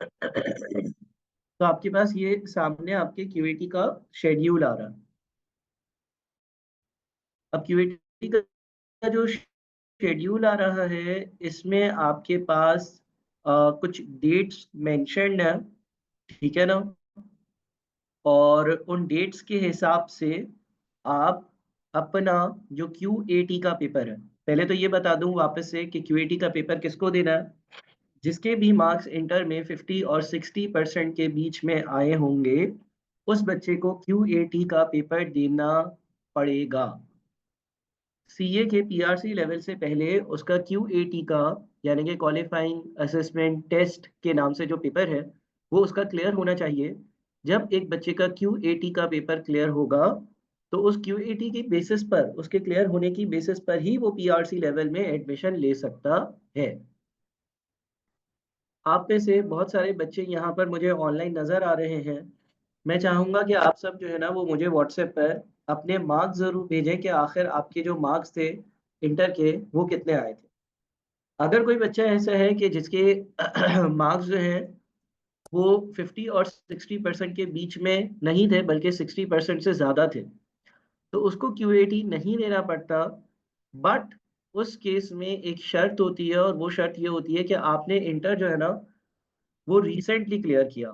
तो आपके पास ये सामने आपके क्यूएटी का शेड्यूल आ रहा है। अब क्यूएटी का जो शेड्यूल आ रहा है, इसमें आपके पास कुछ डेट्स मेंशन्ड है, ठीक है ना? और उन डेट्स के हिसाब से आप अपना जो क्यूएटी का पेपर है, पहले तो ये बता दूं वापस से कि क्यूएटी का पेपर किसको देना है। जिसके भी मार्क्स इंटर में 50 और 60% के बीच में आए होंगे, उस बच्चे को क्यूएटी का पेपर देना पड़ेगा। सीए के पीआरसी लेवल से पहले उसका क्यूएटी का, यानी कि क्वालिफाइंग असेसमेंट टेस्ट के नाम से जो पेपर है, वो उसका क्लियर होना चाहिए। जब एक बच्चे का क्यूएटी का पेपर क्लियर होगा, तो उस क्यूएटी की बेसिस पर, उसके क्लियर होने की बेसिस पर ही वो पीआरसी लेवल में एडमिशन ले सकता है। आप में से बहुत सारे बच्चे यहाँ पर मुझे ऑनलाइन नज़र आ रहे हैं। मैं चाहूँगा कि आप सब जो है ना, वो मुझे व्हाट्सएप पर अपने मार्क्स ज़रूर भेजें कि आखिर आपके जो मार्क्स थे इंटर के, वो कितने आए थे। अगर कोई बच्चा ऐसा है कि जिसके मार्क्स जो हैं वो 50 और 60% के बीच में नहीं थे, बल्कि 60% से ज़्यादा थे, तो उसको क्यूएटी नहीं देना पड़ता। बट उस केस में एक शर्त होती है, और वो शर्त ये होती है कि आपने इंटर जो है ना, वो रिसेंटली क्लियर किया।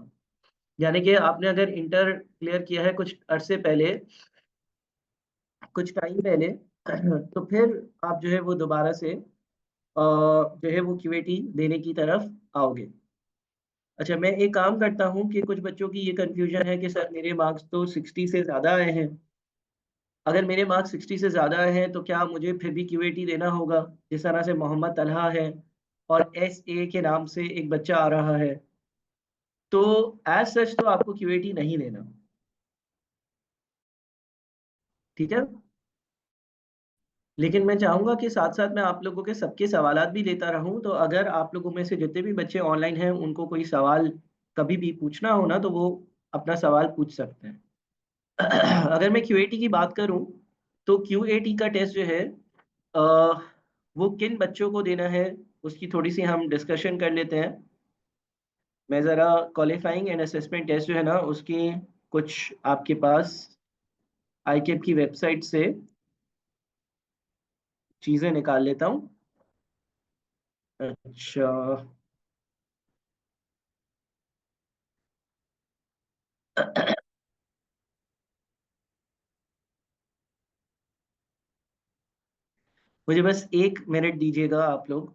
यानी कि आपने अगर इंटर क्लियर किया है कुछ अरसे पहले, कुछ टाइम पहले, तो फिर आप जो है वो दोबारा से जो है वो क्यूएटी देने की तरफ आओगे। अच्छा, मैं एक काम करता हूँ कि कुछ बच्चों की ये कन्फ्यूजन है कि सर मेरे मार्क्स तो 60 से ज़्यादा आए हैं। अगर मेरे मार्क्स 60 से ज़्यादा आए हैं तो क्या मुझे फिर भी क्यूएटी देना होगा? जिस तरह से मोहम्मद तलहा है और एसए के नाम से एक बच्चा आ रहा है। तो एज़ सच तो आपको क्यूएटी नहीं देना, ठीक है? लेकिन मैं चाहूँगा कि साथ-साथ मैं आप लोगों के सबके सवालात भी लेता रहूँ, तो अगर आप लोगों में से जितने भी बच्चे ऑनलाइन हैं, उनको कोई सवाल कभी भी पूछना हो ना, तो वो अपना सवाल पूछ सकते हैं। अगर मैं क्यूएटी की बात करूँ, तो क्यूएटी का टेस्ट जो है अ, वो किन बच्चों को देना है, उसकी थोड़ी-सी हम डिस्कशन कर लेते हैं। मैं ज़रा क्वालिफाइंग एंड असेसमेंट टेस्ट जो है ना, उसकी कुछ आपके पास आईकेप की वेबसाइट से चीज़ें निकाल लेता हूँ। अच्छा। मुझे बस 1 मिनट दीजिएगा आप लोग।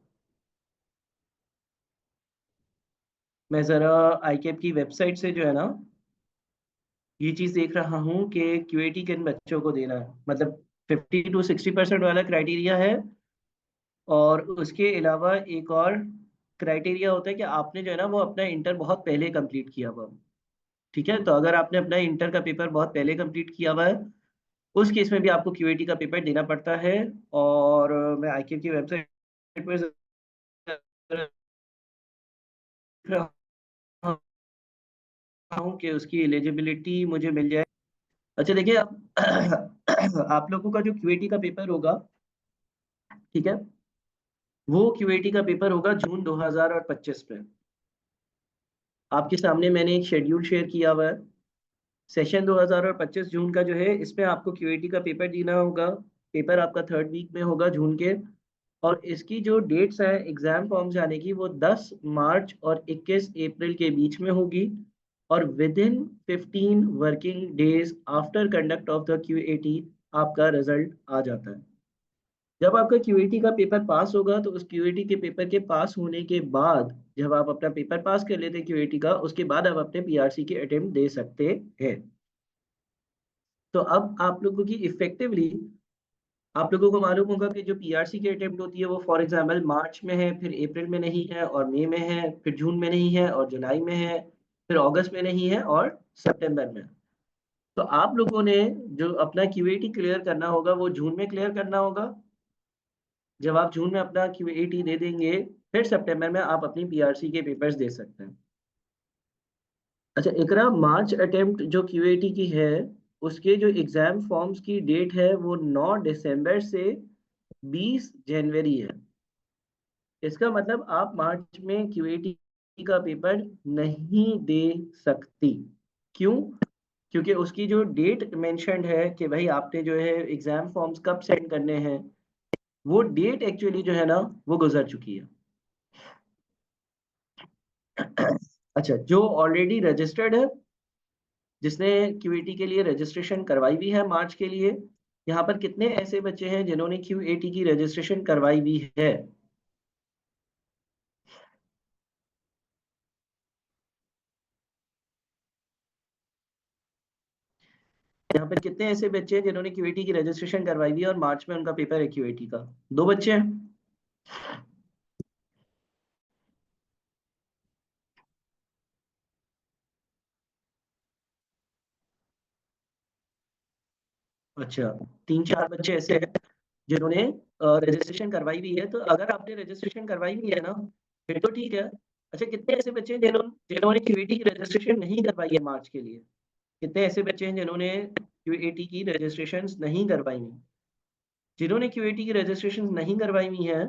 मैं ज़रा आईकेप की वेबसाइट से जो है ना, ये चीज़ देख रहा हूँ कि क्यूएटी किन बच्चों को देना है। मतलब 50 टू 60% वाला क्राइटेरिया है, और उसके अलावा एक और क्राइटेरिया होता है कि आपने जो है ना, वो अपना इंटर बहुत पहले कंप्लीट किया हुआ हो। ठीक है? तो अगर आपने अपना इंटर का पेपर बहुत पहले कंप्लीट किया हुआ है, उस केस में भी आपको क्यूएटी का पेपर देना पड़ता है। और मैं आईकेप की वेबसाइट पे देख रहा हूँ कि उसकी एलिजिबिलिटी मुझे मिल जाए। अच्छा देखिए, आप लोगों का जो क्यूएटी का पेपर होगा, ठीक है? वो क्यूएटी का पेपर होगा जून 2025 में। आपके सामने मैंने एक शेड्यूल शेयर किया हुआ है। सेशन 2025 जून का जो है, इसमें आपको क्यूएटी का पेपर देना होगा। पेपर आपका 3rd वीक में होगा जून के। और इसकी जो डेट्स हैं एग्ज़ाम फॉर्म जाने की, वो 10 मार्च और 21 अप्रैल के बीच में होगी। और within 15 working days after conduct of the QAT आपका रिज़ल्ट आ जाता है। जब आपका क्यूएटी का पेपर पास होगा, तो उस क्यूएटी के पेपर के पास होने के बाद, जब आप अपना पेपर पास कर लेते हैं क्यूएटी का, उसके बाद आप अपने पीआरसी के अटेम्प्ट दे सकते हैं। तो अब आप लोगों की इफ़ेक्टिवली, आप लोगों को मालूम होगा कि जो पीआरसी की अटेम्प्ट होती है, वो फॉर एग्ज़ाम्पल मार्च में है, फिर अप्रैल में नहीं है, और मई में है, फिर जून में नहीं है, और जुलाई में है, फिर अगस्त में नहीं है, और सितंबर में। तो आप लोगों ने जो अपना क्यूएटी क्लियर करना होगा, वो जून में क्लियर करना होगा। जब आप जून में अपना क्यूएटी दे देंगे, फिर सितंबर में आप अपनी पीआरसी के पेपर्स दे सकते हैं। अच्छा, इकरा मार्च अटेम्प्ट जो क्यूएटी की है, उसके जो एग्ज़ाम फॉर्म्स की डेट है, वो 9 दिसंबर से 20 जनवरी है। इसका मतलब आप मार्च में क्यूएटी का पेपर नहीं दे सकती। क्यों? क्योंकि उसकी जो डेट मेंशन्ड है कि भाई आपने जो है एग्जाम फॉर्म्स कब सेंड करने हैं, वो डेट एक्चुअली जो है ना वो गुजर चुकी है। अच्छा, जो ऑलरेडी रजिस्टर्ड है, जिसने क्यूएटी के लिए रजिस्ट्रेशन करवाई भी है मार्च के लिए, यहाँ पर कितने ऐसे बच्चे हैं जिन्होंने क्यूएटी की रजिस्ट्रेशन करवाई भी है? यहाँ पर कितने ऐसे बच्चे हैं जिन्होंने क्यूएटी की रजिस्ट्रेशन करवाई भी है और मार्च में उनका पेपर है क्यूएटी का? 2 बच्चे हैं। अच्छा, 3-4 बच्चे ऐसे हैं जिन्होंने रजिस्ट्रेशन करवाई भी है। तो अगर आपने रजिस्ट्रेशन करवाई भी है ना, फिर तो ठीक है। अच्छा, कितने ऐसे बच्चे हैं जिन्होंने क्यूएटी की रजिस्ट्रेशन नहीं करवाई है मार्च के लिए? कितने ऐसे बच्चे हैं जिन्होंने क्यूएटी की रजिस्ट्रेशंस नहीं करवाई हैं? जिन्होंने क्यूएटी की रजिस्ट्रेशन नहीं करवाई हुई हैं,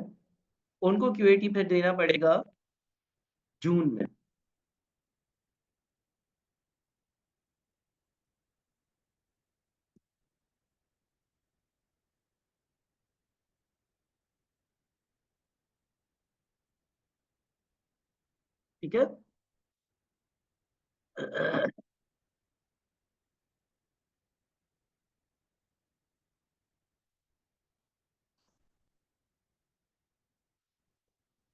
उनको क्यूएटी फिर देना पड़ेगा जून में। ठीक है?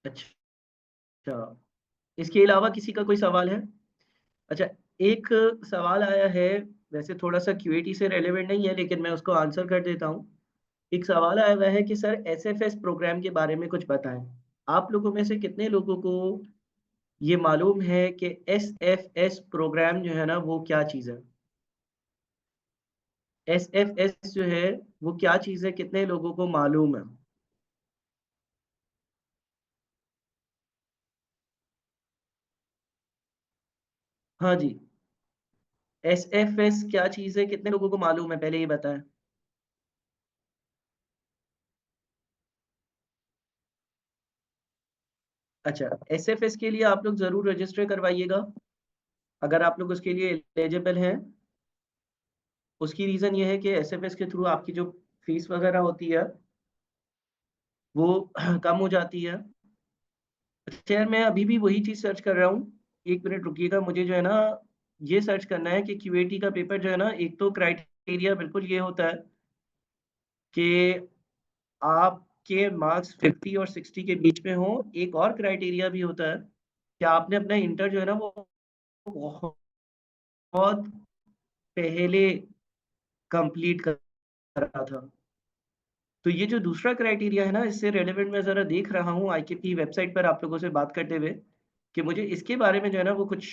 अच्छा, इसके अलावा किसी का कोई सवाल है? अच्छा, एक सवाल आया है, वैसे थोड़ा-सा क्यूएटी से रिलेवेंट नहीं है, लेकिन मैं उसको आंसर कर देता हूँ। एक सवाल आया हुआ है कि सर एसएफएस प्रोग्राम के बारे में कुछ बताएँ। आप लोगों में से कितने लोगों को ये मालूम है कि एसएफएस प्रोग्राम जो है ना वो क्या चीज़ है? एसएफएस जो है वो क्या चीज़ है, कितने लोगों को मालूम है? हाँ जी, एसएफएस क्या चीज़ है, कितने लोगों को मालूम है, पहले ये बताएँ? अच्छा, एसएफएस के लिए आप लोग ज़रूर रजिस्टर करवाइएगा, अगर आप लोग उसके लिए एलिजिबल हैं। उसकी रीज़न ये है कि एसएफएस के थ्रू आपकी जो फीस वगैरह होती है, वो कम हो जाती है। अच्छा यार, मैं अभी भी वही चीज़ सर्च कर रहा हूँ। 1 मिनट रुकिएगा, मुझे जो है ना, ये सर्च करना है कि क्यूएटी का पेपर जो है ना, एक तो क्राइटेरिया बिल्कुल ये होता है कि आपके मार्क्स 50 और 60 के बीच में हों। एक और क्राइटेरिया भी होता है कि आपने अपना इंटर जो है ना, वो बहुत पहले कंप्लीट करा था। तो ये जो दूसरा क्राइटेरिया है ना, इससे रिलेवेंट मैं ज़रा देख रहा हूँ आईके की वेबसाइट पर आप लोगों से बात करते हुए, कि मुझे इसके बारे में जो है ना वो कुछ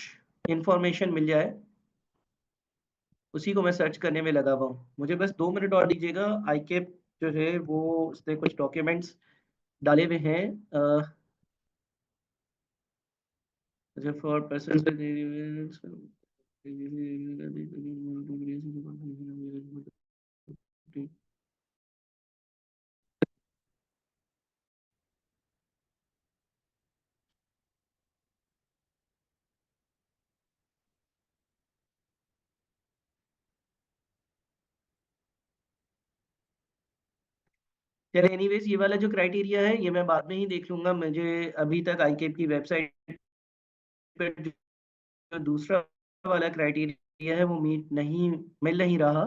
इन्फॉर्मेशन मिल जाए। उसी को मैं सर्च करने में लगा हुआ हूँ। मुझे बस 2 मिनट और दीजिएगा। आईके जो है वो उसने कुछ डॉक्यूमेंट्स डाले हुए हैं। अच्छा, फॉर पर्सन्स चलिए, एनीवेज़ ये वाला जो क्राइटेरिया है, ये मैं बाद में ही देख लूँगा। मुझे अभी तक आईकेप की वेबसाइट पे जो दूसरा वाला क्राइटेरिया है, वो मिल नहीं रहा।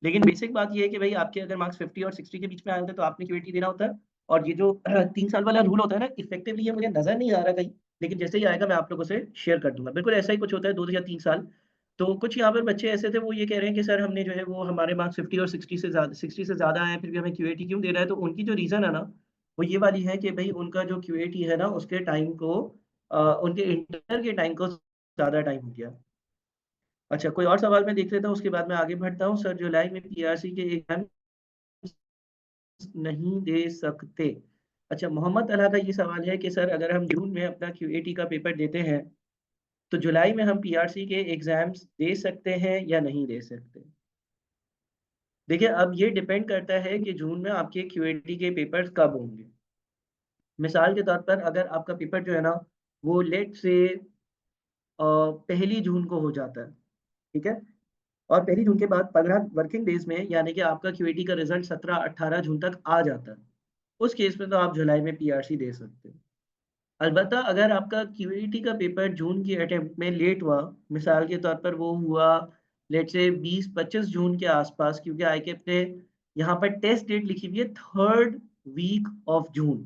लेकिन बेसिक बात ये है कि भई आपके अगर मार्क्स 50 और 60 के बीच में आए होते हैं, तो आपने क्यूईटी देना होता है। और ये जो 3 साल वाला रूल होता है ना, इफेक्टिवली ये मुझे नज़र नहीं आ रहा कहीं, लेकिन जैसे ही आएगा मैं आप लोगों से शेयर कर दूँगा। बिल्कुल ऐसा ही कुछ होता है, 2 या 3 साल। तो कुछ यहाँ पर बच्चे ऐसे थे, वो ये कह रहे हैं कि सर हमने जो है वो हमारे मार्क्स 50 और 60 से ज़्यादा आए हैं, फिर भी हमें क्यूएटी क्यों दे रहा है? तो उनकी जो रीज़न है ना, वो ये वाली है कि भई उनका जो क्यूएटी है ना, उसके टाइम को उनके इंटर के टाइम को ज़्यादा टाइम हो गया। अच्छा, कोई और सवाल मैं देख लेता हूँ, उसके बाद मैं आगे बढ़ता हूँ। सर जुलाई में पीआरसी के एग्ज़ाम नहीं दे सकते। अच्छा, मोहम्मद अला का ये सवाल है कि सर अगर हम जून में अपना क्यूएटी का पेपर देते हैं, तो जुलाई में हम पीआरसी के एग्ज़ाम्स दे सकते हैं या नहीं दे सकते? देखिए, अब ये डिपेंड करता है कि जून में आपके क्यूएटी के पेपर्स कब होंगे। मिसाल के तौर पर अगर आपका पेपर जो है ना वो लेट से 1 जून को हो जाता है, ठीक है? और 1 जून के बाद 15 वर्किंग डेज़ में, यानी कि आपका क्यूएटी का रिज़ल्ट 17-18 जून तक आ जाता है। उस केस में तो आप जुलाई में पीआरसी दे सकते हो। अलबत्ता अगर आपका क्यूईटी का पेपर जून की अटेम्प्ट में लेट हुआ, मिसाल के तौर पर वो हुआ लेट्स से 20-25 जून के आसपास, क्योंकि आईकेप ने यहाँ पर टेस्ट डेट लिखी हुई है 3rd week of June.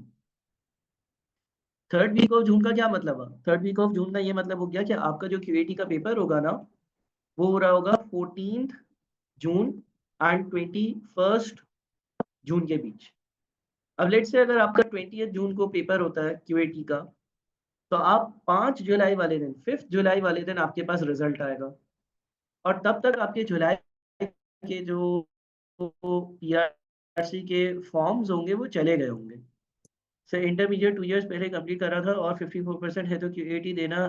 3rd week of June का क्या मतलब है? 3rd वीक ऑफ जून का ये मतलब हो गया कि आपका जो क्यूईटी का पेपर होगा ना, वो हो रहा होगा 14th जून एंड 21st जून के बीच। अब लेट्स से अगर आपका 20th जून को पेपर होता है क्यूईटी का, तो आप 5 जुलाई वाले दिन, 5th जुलाई वाले दिन आपके पास रिज़ल्ट आएगा और तब तक आपके जुलाई के जो पीआरसी के फॉर्म्स होंगे वो चले गए होंगे। सो इंटरमीडिएट 2 इयर्स पहले कंप्लीट करा था और 54% है तो क्यूएटी देना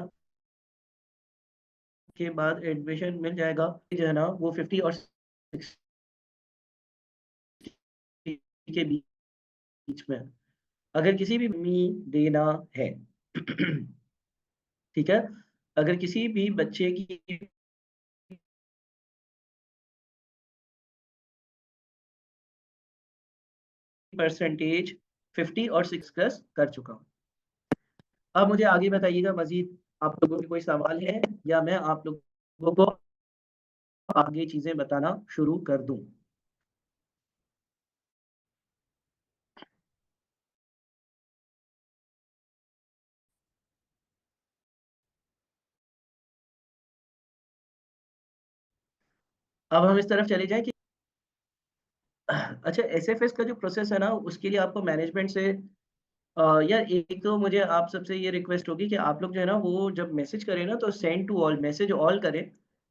के बाद एडमिशन मिल जाएगा, जो है ना वो 50 और 60 के बीच में है। अगर किसी भी देना है ठीक है? अगर किसी भी बच्चे की परसेंटेज 50 और 6 प्लस कर चुका हूँ। अब मुझे आगे बताइएगा, मज़ीद आप लोगों के कोई सवाल है या मैं आप लोगों को आगे चीज़ें बताना शुरू कर दूँ? अब हम इस तरफ चले जाएँ कि अच्छा, एसएफएस का जो प्रोसेस है ना, उसके लिए आपको मैनेजमेंट से यार एक तो मुझे आप सबसे ये रिक्वेस्ट होगी कि आप लोग जो है ना वो जब मैसेज करें ना तो send to all, message all करें,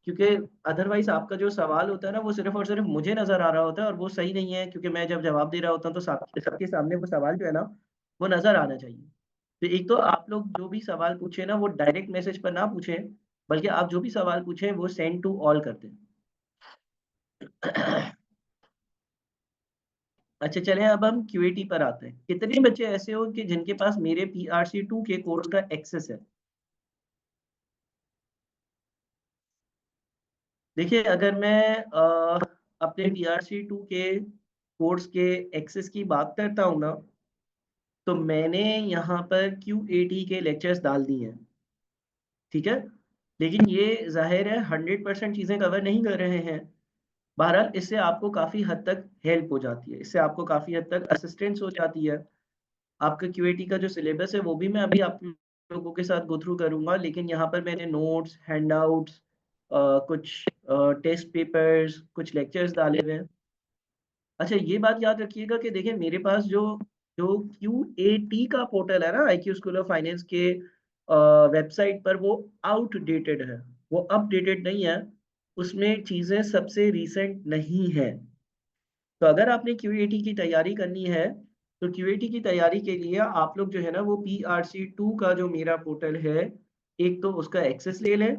क्योंकि अदरवाइज़ आपका जो सवाल होता है ना वो सिर्फ़ और सिर्फ़ मुझे नज़र आ रहा होता है और वो सही नहीं है, क्योंकि मैं जब जवाब दे रहा होता हूँ तो सबके सामने वो सवाल जो है ना वो नज़र आना चाहिए। तो एक तो आप लोग जो भी सवाल पूछें ना वो डायरेक्ट मैसेज पर ना पूछें, बल्कि आप जो भी सवाल पूछें वो सेंड टू ऑल कर दें। अच्छा, चलें अब हम क्यूएटी पर आते हैं। कितने बच्चे ऐसे हो कि जिनके पास मेरे पीआरसी 2 के कोर्स का एक्सेस है? देखिए, अगर मैं अपने पीआरसी 2 के कोर्स के एक्सेस की बात करता हूँ ना, तो मैंने यहाँ पर क्यूएटी के लेक्चर्स डाल दिए हैं, ठीक है? लेकिन ये ज़ाहिर है 100% चीज़ें कवर नहीं कर रहे हैं। बहरहाल इससे आपको काफ़ी हद तक हेल्प हो जाती है, इससे आपको काफ़ी हद तक असिस्टेंस हो जाती है। आपका क्यूएटी का जो सिलेबस है वो भी मैं अभी आप लोगों के साथ गो थ्रू करूँगा, लेकिन यहाँ पर मैंने नोट्स, हैंडआउट्स कुछ टेस्ट पेपर्स, कुछ लेक्चर्स डाले हुए हैं। अच्छा, ये बात याद रखिएगा कि देखिए मेरे पास जो जो क्यूएटी का पोर्टल है ना आईक्यू स्कूल ऑफ फाइनेंस के वेबसाइट पर, वो आउटडेटेड है, वो अपडेटेड नहीं है, उसमें चीज़ें सबसे रीसेंट नहीं हैं। तो अगर आपने क्यूएटी की तैयारी करनी है, तो क्यूएटी की तैयारी के लिए आप लोग जो है ना वो पीआरसी 2 का जो मेरा पोर्टल है, एक तो उसका एक्सेस ले लें।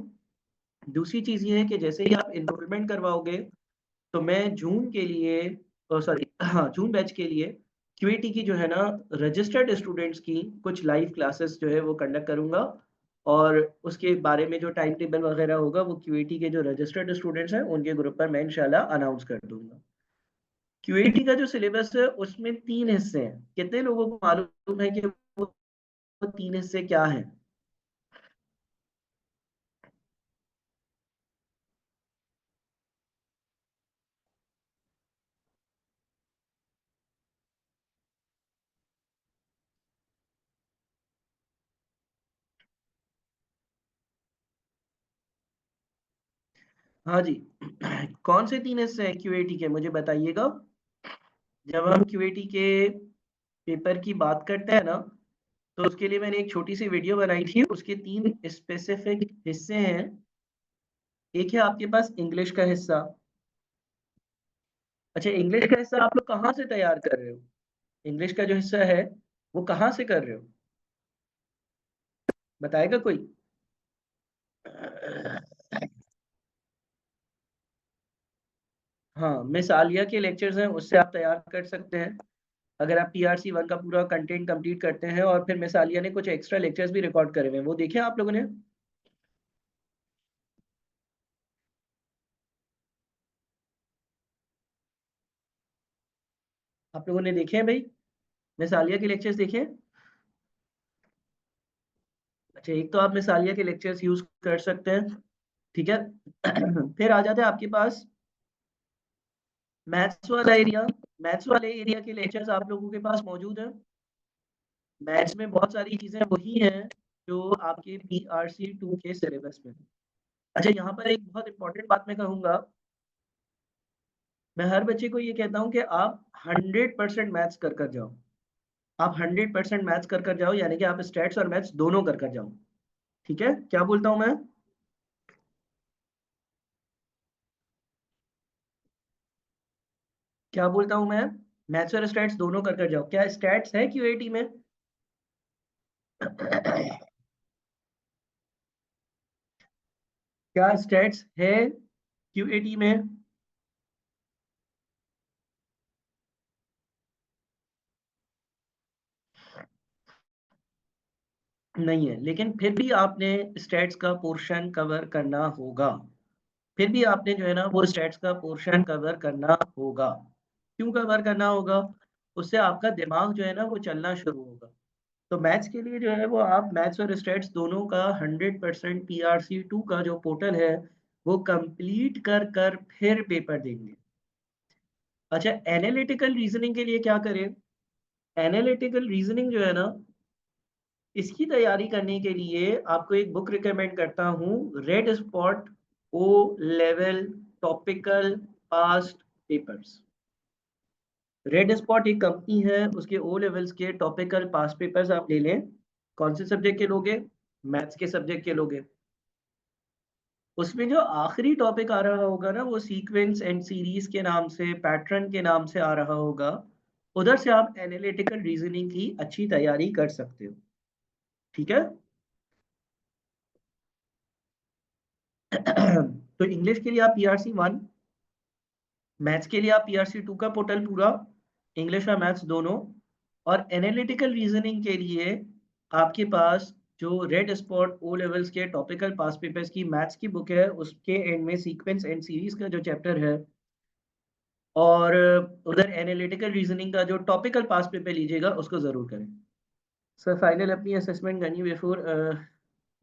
दूसरी चीज़ ये है कि जैसे ही आप एनरोलमेंट करवाओगे, तो मैं जून के लिए सॉरी हाँ, जून बैच के लिए क्यूएटी की जो है ना रजिस्टर्ड स्टूडेंट्स की कुछ लाइव क्लासेस जो है वो कंडक्ट करूँगा और उसके बारे में जो टाइम टेबल वगैरह होगा वो क्यूएटी के जो रजिस्टर्ड स्टूडेंट्स हैं उनके ग्रुप पर मैं इंशाल्लाह अनाउंस कर दूँगा। क्यूएटी का जो सिलेबस है उसमें 3 हिस्से हैं। कितने लोगों को मालूम है कि वो 3 हिस्से क्या हैं? हाँ जी। कौन से 3 हिस्से हैं क्यूएटी के, मुझे बताइएगा? जब हम क्यूएटी के पेपर की बात करते हैं ना, तो उसके लिए मैंने एक छोटी-सी वीडियो बनाई थी। उसके 3 स्पेसिफिक हिस्से हैं। एक है आपके पास इंग्लिश का हिस्सा। अच्छा, इंग्लिश का हिस्सा आप लोग कहाँ से तैयार कर रहे हो? इंग्लिश का जो हिस्सा है, वो कहाँ से कर रहे हो? बताएगा कोई? हाँ, मिस आलिया के लेक्चर्स हैं, उससे आप तैयार कर सकते हैं। अगर आप PRC 1 का पूरा कंटेंट कंप्लीट करते हैं, और फिर मिस आलिया ने कुछ एक्स्ट्रा लेक्चर्स भी रिकॉर्ड करे हुए हैं, वो देखे आप लोगों ने? आप लोगों ने देखे हैं भाई, मिस आलिया के लेक्चर्स देखे हैं? अच्छा, एक तो आप मिस आलिया के लेक्चर्स यूज कर सकते हैं, ठीक है। फिर आ जाते हैं आपके पास मैथ्स वाला एरिया। मैथ्स वाले एरिया के लेक्चर्स आप लोगों के पास मौजूद हैं। मैथ्स में बहुत सारी चीजें वही हैं जो आपके PRC 2 के सिलेबस में। अच्छा, यहाँ पर एक बहुत इंपॉर्टेंट बात मैं कहूँगा। मैं हर बच्चे को ये कहता हूँ कि आप 100% मैथ्स कर जाओ। आप 100% मैथ्स कर जाओ, यानी कि आप स्टैट्स और मैथ्स दोनों कर जाओ। ठीक है, क्या बोलता हूँ मैं? क्या बोलता हूँ मैं? मैथ्स और स्टैट्स दोनों कर जाओ। क्या स्टैट्स है QAT में? क्या स्टैट्स है QAT में? नहीं है, लेकिन फिर भी आपने स्टैट्स का पोर्शन कवर करना होगा। फिर भी आपने जो है ना वो स्टैट्स का पोर्शन कवर करना होगा। क्यों कवर करना होगा? उससे आपका दिमाग जो है ना वो चलना शुरू होगा। तो मैथ्स के लिए जो है वो आप मैथ्स और स्टैट्स दोनों का 100% PRC 2 का जो पोर्टल है वो कंप्लीट कर फिर पेपर देंगे। अच्छा, एनालिटिकल रीजनिंग के लिए क्या करें? एनालिटिकल रीजनिंग जो है ना, इसकी तैयारी करने के लिए आपको एक बुक रिकमेंड करता हूँ, Red Spot O level topical past papers. Red Spot एक कंपनी है, उसके ओ लेवल्स के टॉपिकल पास्ट पेपर्स आप ले लें। कौन से सब्जेक्ट के लोगे? मैथ्स के सब्जेक्ट के लोगे। उसमें जो आखिरी टॉपिक आ रहा होगा ना वो सीक्वेंस एंड सीरीज के नाम से, पैटर्न के नाम से आ रहा होगा। उधर से आप एनालिटिकल रीजनिंग की अच्छी तैयारी कर सकते हो। ठीक है। तो इंग्लिश के लिए आप PRC 1, मैथ्स के लिए आप PRC 2 का पोर्टल पूरा, इंग्लिश और मैथ्स दोनों। और एनालिटिकल रीजनिंग के लिए आपके पास जो रेड स्पॉट ओ लेवल्स के टॉपिकल पास पेपर्स की मैथ्स की बुक है, उसके एंड में सीक्वेंस एंड सीरीज का जो चैप्टर है, और उधर एनालिटिकल रीजनिंग का जो टॉपिकल पास पेपर लीजिएगा उसको जरूर करें। सर, फाइनल अपनी असेसमेंट करनी बिफोर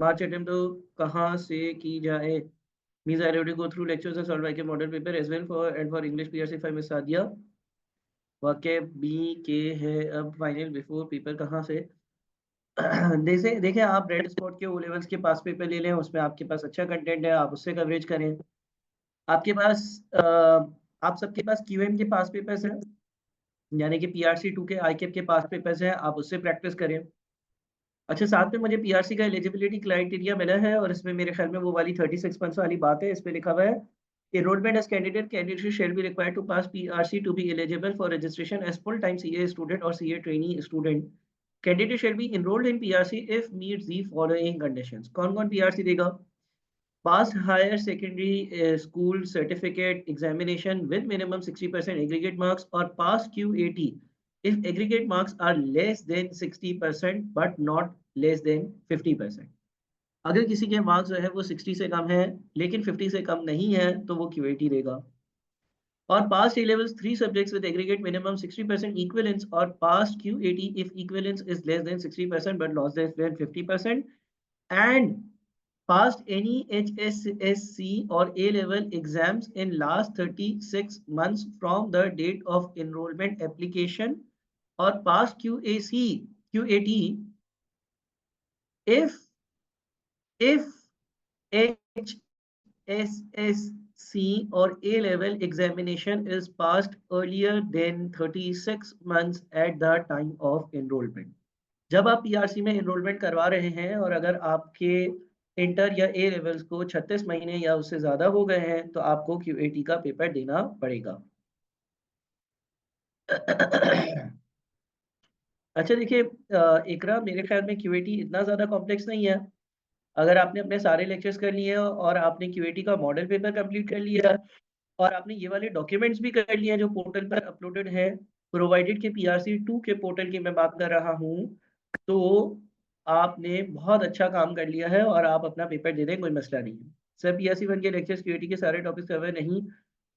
मार्च अटेम्प्ट तो कहाँ से की जाए? Means I have to go through lectures and solve के model paper as well for and for English PRC 5 miss Sadia. वाकई बी के है अब फाइनल बिफोर पेपर कहाँ से? जैसे देखें, आप रेड स्पॉट के ओ लेवल्स के पास पेपर ले लें, उसमें आपके पास अच्छा कंटेंट है, आप उससे कवरेज करें। आपके पास आप सबके पास QM के पास पेपर्स हैं, यानी कि PRC 2 के ICAP के पास पेपर्स हैं, आप उससे प्रैक्टिस करें। अच्छा, साथ में मुझे PRC का एलिजिबिलिटी क्राइटेरिया मिला है, और इसमें मेरे ख्याल में वो वाली 36 मंथ्स वाली बात है। इस पे लिखा हुआ है, enrollment as candidate shall be required to pass PRC to be eligible for registration as full-time CA student or CA trainee student. Candidate shall be enrolled in PRC if meets the following conditions. कौन कौन PRC देगा? Pass higher secondary school certificate examination with minimum 60% aggregate marks, or pass QAT if aggregate marks are less than 60% but not less than 50%. अगर किसी के marks जो है वो 60 से कम है लेकिन 50 से कम नहीं है तो वो QAT देगा। और pass A levels 3 subjects with aggregate minimum 60% equivalence, or pass QAT if equivalence is less than 60% but less than 50%, and passed any HSSC or A level exams in last 36 months from the date of enrollment application, or passed QAT if HSSC or A level examination is passed earlier than 36 months at the time of enrollment. जब आप PRC में enrolment करवा रहे हैं और अगर आपके inter या ए लेवल्स को 36 महीने या उससे ज़्यादा हो गए हैं तो आपको QAT का पेपर देना पड़ेगा। अच्छा देखिए, इकरा, मेरे ख्याल में QAT इतना ज़्यादा कॉम्प्लेक्स नहीं है। अगर आपने अपने सारे लेक्चर्स कर लिए हैं और आपने QAT का मॉडल पेपर कंप्लीट कर लिया और आपने ये वाले डॉक्यूमेंट्स भी कर लिए हैं जो पोर्टल पर अपलोडेड है, प्रोवाइडेड के PRC2 के पोर्टल की मैं बात कर रहा हूँ, तो आपने बहुत अच्छा काम कर लिया है और आप अपना पेपर दे दें, कोई मसला नहीं है। सर PRC1 के लेक्चर्स क्यूएटी के सारे टॉपिक्स कवर नहीं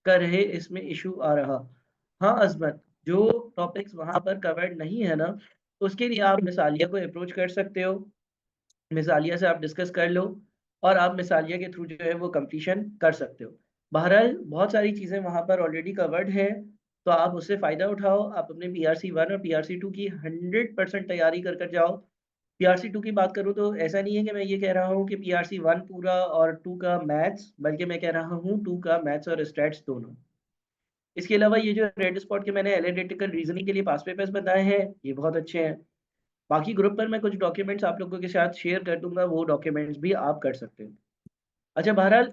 कर रहे, इसमें इशू आ रहा। हाँ अज़मत, जो टॉपिक्स वहाँ पर कवर्ड नहीं है ना, उसके लिए आप मिसालिया को अप्रोच कर सकते हो। मिसालिया से आप डिस्कस कर लो और आप मिसालिया के थ्रू जो है वो कंप्लीशन कर सकते हो। बहरहाल बहुत सारी चीज़ें वहाँ पर ऑलरेडी कवर्ड हैं, तो आप उससे फ़ायदा उठाओ। आप अपने PRC1 और PRC2 की 100% तैयारी कर जाओ। PRC2 की बात करूँ तो ऐसा नहीं है कि मैं ये कह रहा हूँ कि PRC1 पूरा और 2 का मैथ्स, बल्कि मैं कह रहा हूँ 2 का मैथ्स और स्टैट्स दोनों। इसके अलावा ये जो रेड स्पॉट के मैंने एनालिटिकल रीज़निंग के लिए पास्ट पेपर्स बताए हैं, ये बहुत अच्छे हैं। बाकी ग्रुप पर मैं कुछ डॉक्यूमेंट्स आप लोगों के साथ शेयर कर दूँगा, वो डॉक्यूमेंट्स भी आप कर सकते हो। अच्छा बहरहाल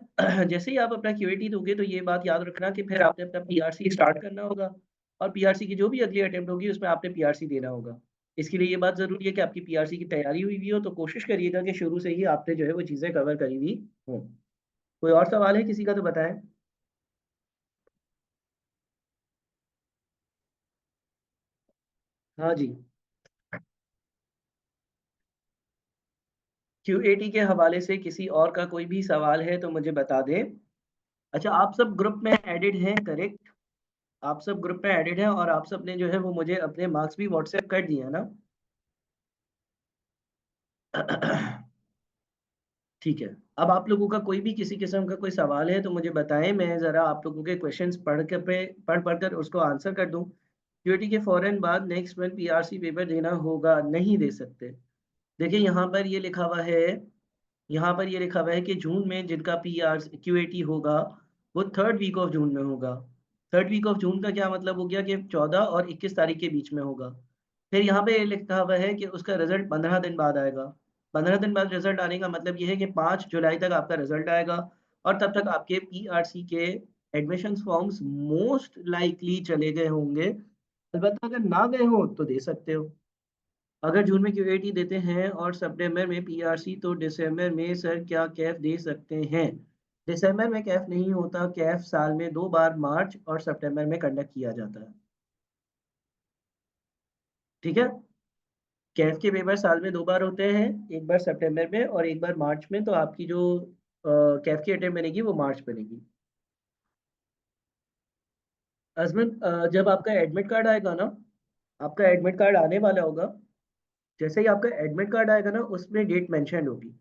जैसे ही आप अपना क्यूएटी दोगे तो ये बात याद रखना कि फिर आपने अपना पीआरसी स्टार्ट करना होगा और पीआरसी की जो भी अगली अटेम्प्ट होगी उसमें आपने पीआरसी देना होगा। इसके लिए ये बात ज़रूरी है कि आपकी पीआरसी की तैयारी हुई हुई हो, तो कोशिश करिएगा कि शुरू से ही आपने जो है वो चीज़ें कवर करी हुई हों। कोई और सवाल है किसी का तो बताएँ? हाँ जी। क्यूएटी के हवाले से किसी और का कोई भी सवाल है तो मुझे बता दें। अच्छा आप सब ग्रुप में एडेड हैं, करेक्ट? आप सब ग्रुप में एडेड हैं और आप सब ने जो है वो मुझे अपने मार्क्स भी व्हाट्सएप कर दिए हैं ना? ठीक है। अब आप लोगों का कोई भी किसी किस्म का कोई सवाल है तो मुझे बताएँ, मैं ज़रा आप लोगों के क्वेश्चंस पढ़ कर उसको आंसर कर दूँ। क्यूएटी के फ़ौरन बाद नेक्स्ट मंथ पीआरसी पेपर देना होगा, नहीं दे सकते। देखिए यहाँ पर ये लिखा हुआ है कि जून में जिनका पीआर क्यूएटी होगा, वो 3rd वीक ऑफ जून में होगा। 3rd वीक ऑफ जून का क्या मतलब हो गया कि 14 और 21 तारीख के बीच में होगा। फिर यहाँ पे ये लिखा हुआ है कि उसका रिज़ल्ट 15 दिन बाद आएगा। 15 दिन बाद रिज़ल्ट आने का मतलब ये है कि 5 जुलाई तक आपका रिज़ल्ट आएगा और तब तक आपके पीआरसी के एडमिशन्स फॉर्म्स मोस्ट लाइकली चले गए होंगे। अलबत्ता अगर ना गए हों तो दे सकते हो। अगर जून में क्यूएटी देते हैं और सितंबर में पीआरसी तो दिसंबर में सर क्या कैफ दे सकते हैं? दिसंबर में कैफ नहीं होता, कैफ साल में 2 बार मार्च और सितंबर में कंडक्ट किया जाता है। ठीक है? कैफ के पेपर साल में 2 बार होते हैं, एक बार सितंबर में और एक बार मार्च में, तो आपकी जो कैफ की अटेम्प्ट बनेगी वो मार्च बनेगी। अज़मत जब आपका एडमिट कार्ड आएगा ना, आपका एडमिट कार्ड आने वाला होगा, जैसे ही आपका एडमिट कार्ड आएगा ना उसमें डेट मेंशन होगी।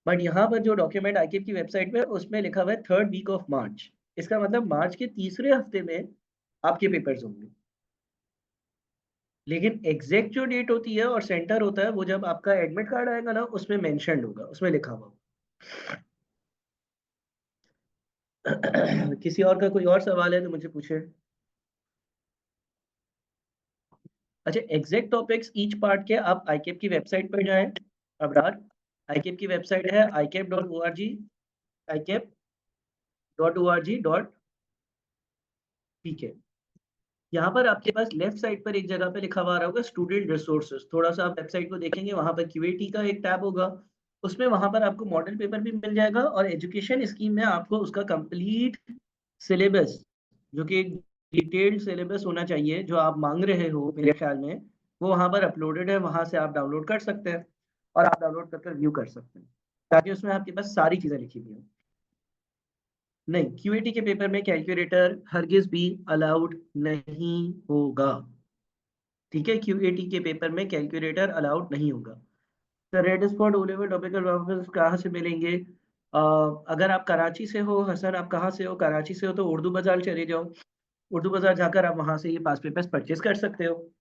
बट यहाँ पर जो डॉक्यूमेंट आईकेएफ की वेबसाइट पे है, उसमें लिखा हुआ है 3rd वीक ऑफ मार्च। इसका मतलब मार्च के तीसरे हफ्ते में आपके पेपर्स होंगे। लेकिन एग्ज़ैक्ट जो डेट होती है और सेंटर होता है, वो जब आपका एडमिट कार्ड आएगा ना, उसमें मेंशन्ड होगा, उसमें लिखा हुआ होगा। किसी और का कोई और सवाल है तो मुझे पूछें। अच्छा एग्जैक्ट टॉपिक्स ईच पार्ट के आप आईकेएफ की वेबसाइट पर जाएँ, अबरार। आईकेएफ की वेबसाइट है ikep.org.pk। यहाँ पर आपके पास लेफ्ट साइड पर एक जगह पे लिखा हुआ आ रहा होगा स्टूडेंट रिसोर्सेज। थोड़ा-सा आप वेबसाइट को देखेंगे, वहाँ पर क्यूएटी का एक टैब होगा। उसमें वहाँ पर आपको मॉडल पेपर भी मिल जाएगा और एजुकेशन स्कीम में आपको उसका कंप्लीट सिलेबस, जो कि एक डिटेल्ड सिलेबस होना चाहिए, जो आप माँग रहे हो मेरे ख्याल में, वो वहाँ पर अपलोडेड है, वहाँ से आप डाउनलोड कर सकते हैं और आप डाउनलोड कर कर व्यू कर सकते हैं, ताकि उसमें आपके पास सारी चीज़ें लिखी हुई हों। नहीं, क्यूएटी के पेपर में कैलकुलेटर हरगिज़ भी अलाउड नहीं होगा, ठीक है? क्यूएटी के पेपर में कैलकुलेटर अलाउड नहीं होगा। तो Red Spot O level topical वापस कहाँ से मिलेंगे? अगर आप कराची से हो, हसन आप कहाँ से हो? कराची से हो तो उर्दू बाज़ार चले जाओ। उर्दू बाज़ार जाकर आप वहाँ से ये पास पेपर्स परचेज़ कर सकते हो।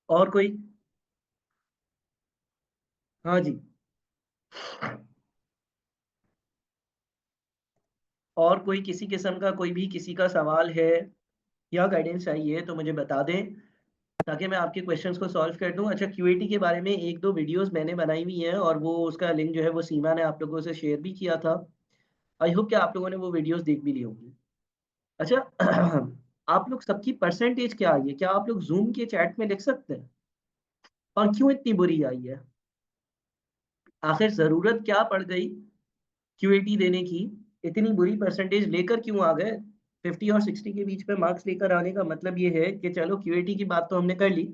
और कोई? हाँ जी। और कोई किसी किस्म का कोई भी किसी का सवाल है या गाइडेंस चाहिए तो मुझे बता दें, ताकि मैं आपके क्वेश्चंस को सॉल्व कर दूँ। अच्छा क्यूएटी के बारे में 1-2 वीडियोज़ मैंने बनाई हुई हैं और वो उसका लिंक जो है वो सीमा ने आप लोगों से शेयर भी किया था। आई होप कि आप लोगों ने वो वीडियोज़ देख भी ली होंगी। अच्छा आप लोग सबकी परसेंटेज क्या आई है? क्या आप लोग ज़ूम के चैट में लिख सकते हैं? और क्यों इतनी बुरी आई है? आखिर ज़रूरत क्या पड़ गई क्यूएटी देने की? इतनी बुरी परसेंटेज लेकर क्यों आ गए? 50 और 60 के बीच में मार्क्स लेकर आने का मतलब ये है कि चलो क्यूएटी की बात तो हमने कर ली।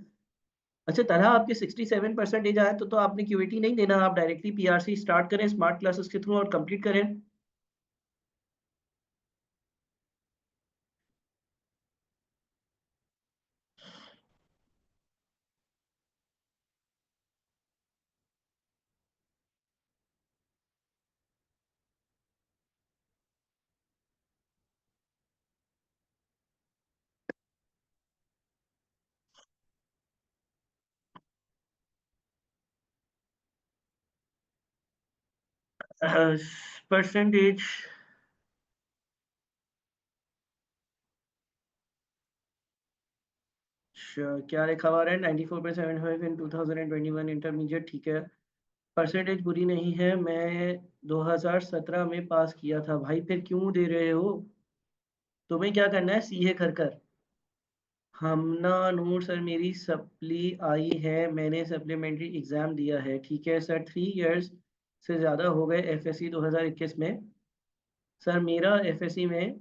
अच्छा तरह आपके 67% आए तो आपने क्यूएटी नहीं देना, आप डायरेक्टली पीआरसी स्टार्ट करें स्मार्ट क्लासेस के थ्रू और कंप्लीट करें। परसेंटेज क्या लिखा हुआ है, 94.75 इन 2021 इंटरमीडिएट, ठीक है। परसेंटेज बुरी नहीं है, मैं 2017 में पास किया था। भाई फिर क्यों दे रहे हो? तुम्हें क्या करना है, सीए कर कर। हमना नूर सर, मेरी सप्ली आई है, मैंने सप्लीमेंट्री एग्जाम दिया है। ठीक है सर, 3 इयर्स से ज़्यादा हो गए एफएससी 2021 में। सर मेरा एफएससी में,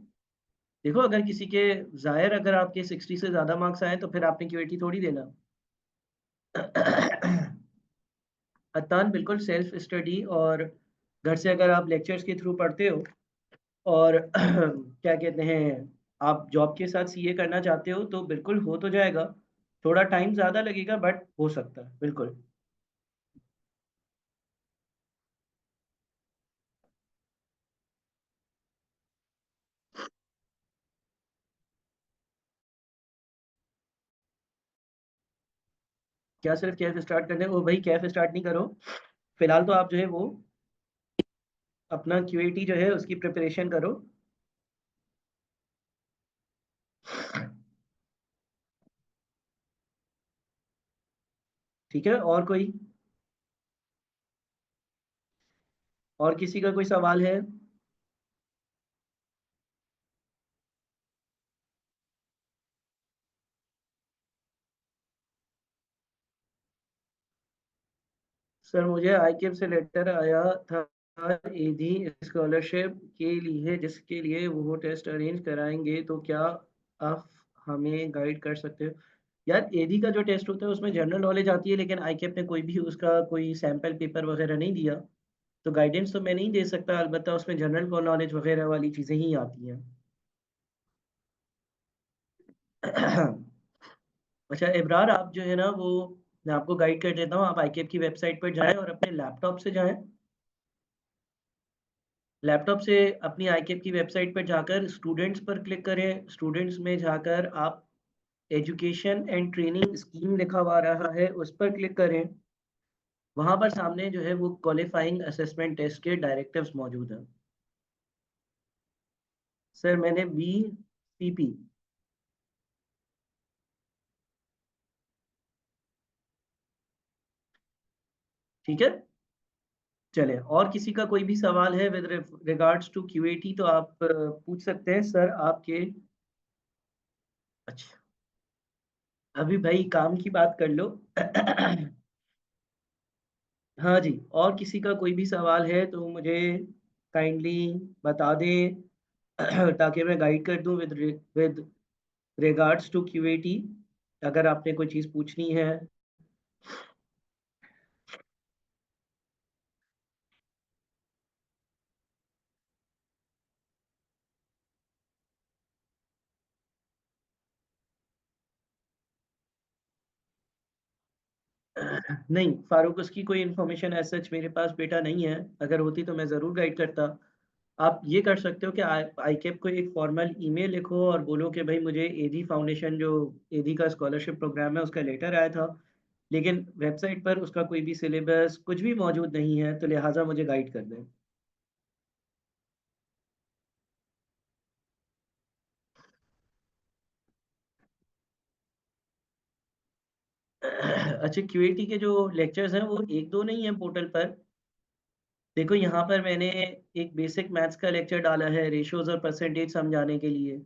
देखो अगर किसी के ज़ाहिर अगर आपके 60 से ज़्यादा मार्क्स आए तो फिर आपने क्यूएटी थोड़ी देना। अतान बिल्कुल सेल्फ स्टडी, और घर से अगर आप लेक्चर्स के थ्रू पढ़ते हो और क्या कहते हैं, आप जॉब के साथ सीए करना चाहते हो तो बिल्कुल हो तो जाएगा। थोड़ा टाइम ज़्यादा लगेगा बट हो सकता है बिल्कुल। क्या सिर्फ कैफ स्टार्ट करने वो, भाई कैफ स्टार्ट नहीं करो। फिलहाल तो आप जो है वो अपना क्यूएटी जो है उसकी प्रिपरेशन करो। ठीक है, और कोई, और किसी का कोई सवाल है? सर मुझे आईकेएफ से लेटर आया था एधी स्कॉलरशिप के लिए, जिसके लिए वो टेस्ट अरेंज कराएंगे, तो क्या आप हमें गाइड कर सकते हो? यार एधी का जो टेस्ट होता है उसमें जनरल नॉलेज आती है, लेकिन आईकेएफ ने कोई भी उसका कोई सैंपल पेपर वगैरह नहीं दिया, तो गाइडेंस तो मैं नहीं दे सकता। अलबत्ता उसमें जनरल नॉलेज वगैरह वाली चीज़ें ही आती हैं। अच्छा इब्रार, आप जो है ना वो, मैं आपको गाइड कर देता हूँ, आप आईकेएफ की वेबसाइट पर जाएं और अपने लैपटॉप से जाएं। लैपटॉप से अपनी आईकेएफ की वेबसाइट पर जाकर स्टूडेंट्स पर क्लिक करें। स्टूडेंट्स में जाकर आप एजुकेशन एंड ट्रेनिंग स्कीम लिखा हुआ रहा है उस पर क्लिक करें। वहां पर सामने जो है वो क्वालिफाइंग असेसमेंट टेस्ट के डायरेक्टिव्स मौजूद हैं। सर मैंने बीसीपी। ठीक है, चले, और किसी का कोई भी सवाल है विद रिगार्ड्स टू क्यूएटी तो आप पूछ सकते हैं सर आपके। अच्छा, अभी भाई काम की बात कर लो। हाँ जी, और किसी का कोई भी सवाल है तो मुझे काइंडली बता दें, ताकि मैं गाइड कर दूं विद रिगार्ड्स टू क्यूएटी, अगर आपने कोई चीज़ पूछनी है। नहीं फारूक, उसकी कोई इन्फॉर्मेशन एज सच मेरे पास बेटा नहीं है, अगर होती तो मैं ज़रूर गाइड करता। आप ये कर सकते हो कि आईकेप को एक फॉर्मल ईमेल लिखो और बोलो कि भाई मुझे एधी फाउंडेशन जो एधी का स्कॉलरशिप प्रोग्राम है उसका लेटर आया था, लेकिन वेबसाइट पर उसका कोई भी सिलेबस कुछ भी मौजूद नहीं है, तो लिहाजा मुझे गाइड कर दें। अच्छा क्यूएटी के जो लेक्चर्स हैं वो एक दो नहीं है पोर्टल पर। देखो यहाँ पर मैंने एक बेसिक मैथ्स का लेक्चर डाला है रेशियोज और परसेंटेज समझाने के लिए।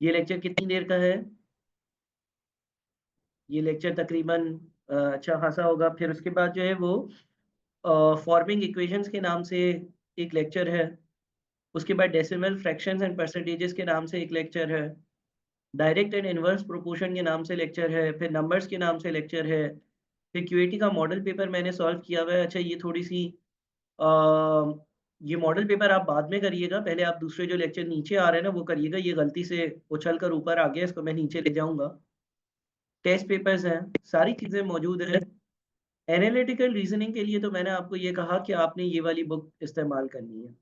ये लेक्चर कितनी देर का है? ये लेक्चर तकरीबन अच्छा खासा होगा। फिर उसके बाद जो है वो फॉर्मिंग इक्वेशंस के नाम से एक लेक्चर है। उसके बाद डेसिमल फ्रैक्शंस एंड परसेंटेजेस के नाम से एक लेक्चर है, डायरेक्ट एंड इनवर्स प्रोपोर्शन के नाम से लेक्चर है, फिर नंबर्स के नाम से लेक्चर है, फिर क्यूएटी का मॉडल पेपर मैंने सॉल्व किया हुआ है। अच्छा ये थोड़ी-सी अ, ये मॉडल पेपर आप बाद में करिएगा, पहले आप दूसरे जो लेक्चर नीचे आ रहे हैं ना वो करिएगा, ये गलती से उछल कर ऊपर आ गया, इसको मैं नीचे ले जाऊँगा। टेस्ट पेपर्स हैं, सारी चीज़ें मौजूद हैं। एनालिटिकल रीज़निंग के लिए तो मैंने आपको ये कहा कि आपने ये वाली बुक इस्तेमाल करनी है।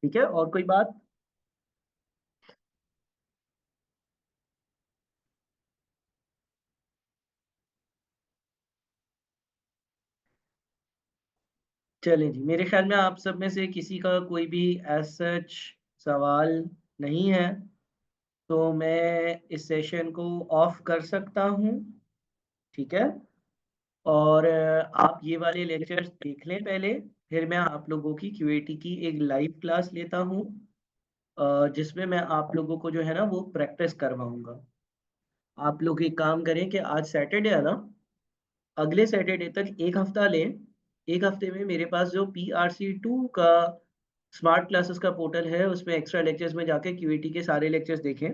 ठीक है, और कोई बात? चलिए जी, मेरे ख़्याल में आप सब में से किसी का कोई भी एज़ सच सवाल नहीं है, तो मैं इस सेशन को ऑफ कर सकता हूँ, ठीक है? और आप ये वाले लेक्चर्स देख लें पहले, फिर मैं आप लोगों की क्यूएटी की एक लाइव क्लास लेता हूँ जिसमें मैं आप लोगों को जो है ना वो प्रैक्टिस करवाऊँगा। आप लोग एक काम करें कि आज सैटरडे है ना, अगले सैटरडे तक 1 हफ्ता लें। 1 हफ्ते में मेरे पास जो पीआरसी 2 का स्मार्ट क्लासेस का पोर्टल है, उसमें एक्स्ट्रा लेक्चर्स में जाके क्यूएटी के सारे लेक्चर्स देखें।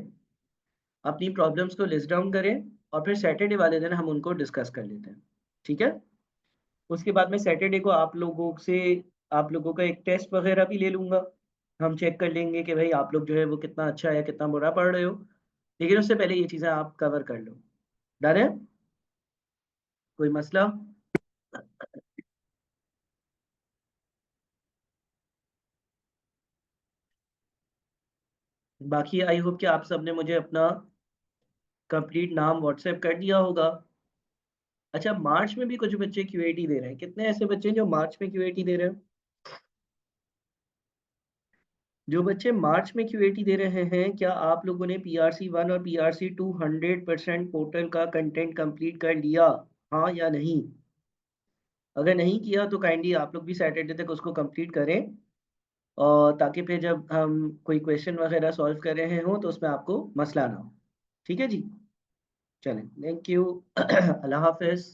अपनी प्रॉब्लम्स को लिस्ट डाउन करें और फिर सैटरडे वाले दिन हम उनको डिस्कस कर लेते हैं। ठीक है? उसके बाद में सैटरडे को आप लोगों का एक टेस्ट वगैरह भी ले लूँगा। हम चेक कर लेंगे कि भई आप लोग जो है वो कितना अच्छा या कितना बुरा पढ़ रहे हो। लेकिन उससे पहले ये चीज़ें आप कवर कर लो। डन है? कोई मसला? बाकी आई होप कि आप सबने मुझे अपना कंप्लीट नाम व्हाट्सएप कर दिया होगा। अच्छा मार्च में भी कुछ बच्चे क्यूएटी दे रहे हैं। कितने ऐसे बच्चे हैं जो मार्च में क्यूएटी दे रहे हैं? जो बच्चे मार्च में क्यूएटी दे रहे हैं, क्या आप लोगों ने पीआरसी 1 और पीआरसी 2 100% पोर्टल का कंटेंट कंप्लीट कर लिया? हाँ या नहीं? अगर नहीं किया तो काइंडली आप लोग भी सैटरडे तक उसको कंप्लीट करें और ताकि फिर जब हम कोई क्वेश्चन वगैरह सॉल्व कर रहे हों तो उसमें आपको मसला ना हो। ठीक है जी? चलें, थैंक यू। अल्लाह हाफ़िज़।